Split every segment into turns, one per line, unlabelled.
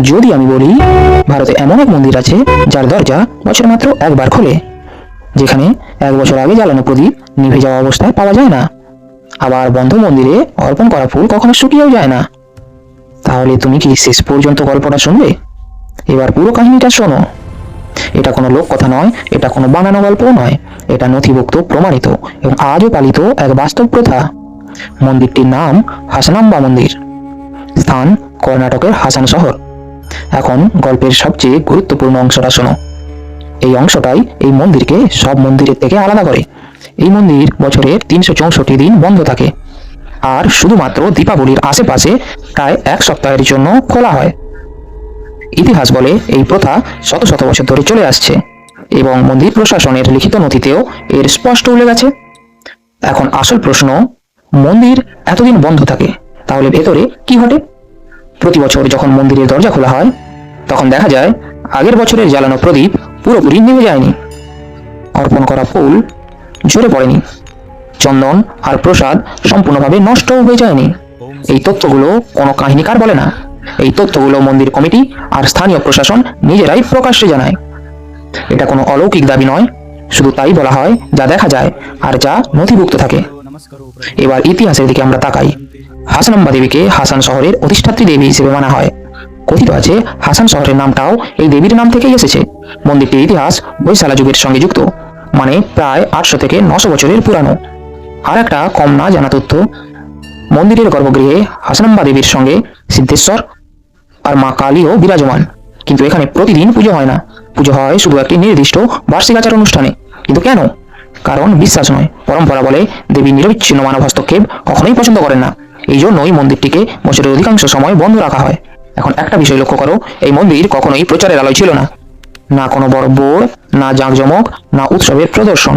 যদি আমি বলি ভারতে এমন এক মন্দির আছে যার দরজা বছরে মাত্র একবার খোলে, যেখানে 1 বছর আগে জ্বালানো প্রদীপ নিভে যাওয়া অবস্থায় পাওয়া যায় না, আবার বন্ধ মন্দিরে অর্পণ করা ফুল কখনো শুকিয়েও যায় না, তাহলে তুমি কি শেষ পর্যন্ত গল্পটা শুনবে? এবার পুরো কাহিনীটা শোনো। এটা কোনো লোককথা নয়, এটা কোনো বানানো গল্পও নয়, এটা নথিভুক্ত, প্রমাণিত এবং আজও পালিত এক বাস্তব প্রথা। মন্দিরটির নাম হাসানাম্বা মন্দির, স্থান কর্ণাটকের হাসান শহর। এখন গল্পের সবচেয়ে গুরুত্বপূর্ণ অংশটা শোনো। এই অংশটাই এই মন্দিরকে সব মন্দিরের থেকে আলাদা করে। এই মন্দির বছরের 364 দিন বন্ধ থাকে, আর শুধুমাত্র দীপাবলির আশেপাশে প্রায় 1 সপ্তাহের জন্য খোলা হয়। ইতিহাস বলে এই প্রথা শত শত বছর ধরে চলে আসছে এবং মন্দির প্রশাসনের লিখিত নথিতেও এর স্পষ্ট উল্লেখ আছে। এখন আসল প্রশ্ন, মন্দির এতদিন বন্ধ থাকে, তাহলে ভেতরে কি ঘটে? প্রতি বছর যখন মন্দিরের দরজা খোলা হয়, তখন দেখা যায় আগের বছরের জ্বালানো প্রদীপ পুরোপুরি নিভে যায়নি, অর্পণ করা ফুল ঝরে পড়েনি, চন্দন আর প্রসাদ সম্পূর্ণভাবে নষ্ট হয়ে যায়নি। এই তথ্যগুলো কোনো কাহিনীকার বলে না, এই তথ্যগুলো মন্দির কমিটি আর স্থানীয় প্রশাসন নিজেরাই প্রকাশ্যে জানায়। এটা কোনো অলৌকিক দাবি নয়, শুধু তাই বলা হয় যা দেখা যায় আর যা নথিভুক্ত থাকে। এবার ইতিহাসের দিকে আমরা তাকাই। হাসানাম্বা দেবীকে হাসান শহরের অধিষ্ঠাত্রী দেবী হিসেবে মানা হয়। কথিত আছে হাসান শহরের নামটাও এই দেবীর নাম থেকেই এসেছে। মন্দিরটির ইতিহাস বৈশালা যুগের সঙ্গে যুক্ত, মানে প্রায় 800 থেকে 900 বছরের পুরানো। আর একটা কম না জানা তথ্য, মন্দিরের গর্ভগৃহে হাসানাম্বা দেবীর সঙ্গে সিদ্ধেশ্বর আর মা কালীও বিরাজমান, কিন্তু এখানে প্রতিদিন পুজো হয় না। পুজো হয় শুধু একটি নির্দিষ্ট বার্ষিক আচার অনুষ্ঠানে। কিন্তু কেন? কারণ বিশ্বাস নয়, পরম্পরা বলে দেবী নিরবিচ্ছিন্ন মানব হস্তক্ষেপ কখনোই পছন্দ করেন না। এই জন্যই মন্দিরটিকে বছরের অধিকাংশ সময় বন্ধ রাখা হয়। এখন একটা বিষয় লক্ষ্য করো, এই মন্দির কখনোই প্রচারের আলোয় ছিল না, না কোনো বড় বোর্ড, না জাঁকজমক, না উৎসবের প্রদর্শন।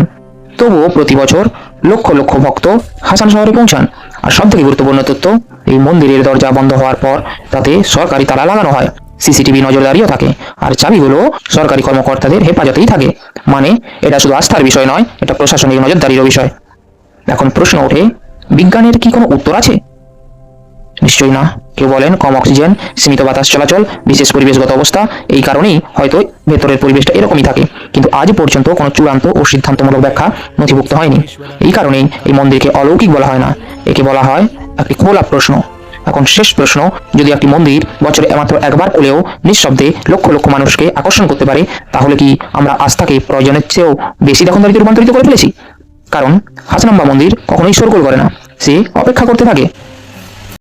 তবুও প্রতি বছর লক্ষ লক্ষ ভক্ত হাসান শহরে পৌঁছান। আর সবথেকে গুরুত্বপূর্ণ তথ্য, এই মন্দিরের দরজা বন্ধ হওয়ার পর তাতে সরকারি তালা লাগানো হয়, সিসিটিভি নজরদারিও থাকে, আর চাবিগুলো সরকারি কর্মকর্তাদের হেফাজতেই থাকে। মানে এটা শুধু আস্থার বিষয় নয়, এটা প্রশাসনিক নজরদারিরও বিষয়। এখন প্রশ্ন ওঠে, বিজ্ঞানের কি কোনো উত্তর আছে? নিশ্চয়ই না। কেউ বলেন কম অক্সিজেন, সীমিত বাতাস চলাচল, বিশেষ পরিবেশগত অবস্থা, এই কারণেই হয়তো ভেতরের পরিবেশটা এরকমই থাকে। কিন্তু আজ পর্যন্ত কোনো চূড়ান্ত ও সিদ্ধান্তমূলক ব্যাখ্যা নথিভুক্ত হয়নি। এই কারণেই এই মন্দিরকে অলৌকিক বলা হয় না, একে বলা হয় একটি খোলা প্রশ্ন। এখন শেষ প্রশ্ন, যদি একটি মন্দির বছরে মাত্র একবার খুলেও নিঃশব্দে লক্ষ লক্ষ মানুষকে আকর্ষণ করতে পারে, তাহলে কি আমরা আস্থাকে প্রয়োজনের চেয়েও বেশি দখলদারিতে রূপান্তরিত করে ফেলেছি? কারণ হাসানাম্বা মন্দির কখনোই শোরগোল করে না, সে অপেক্ষা করতে থাকে।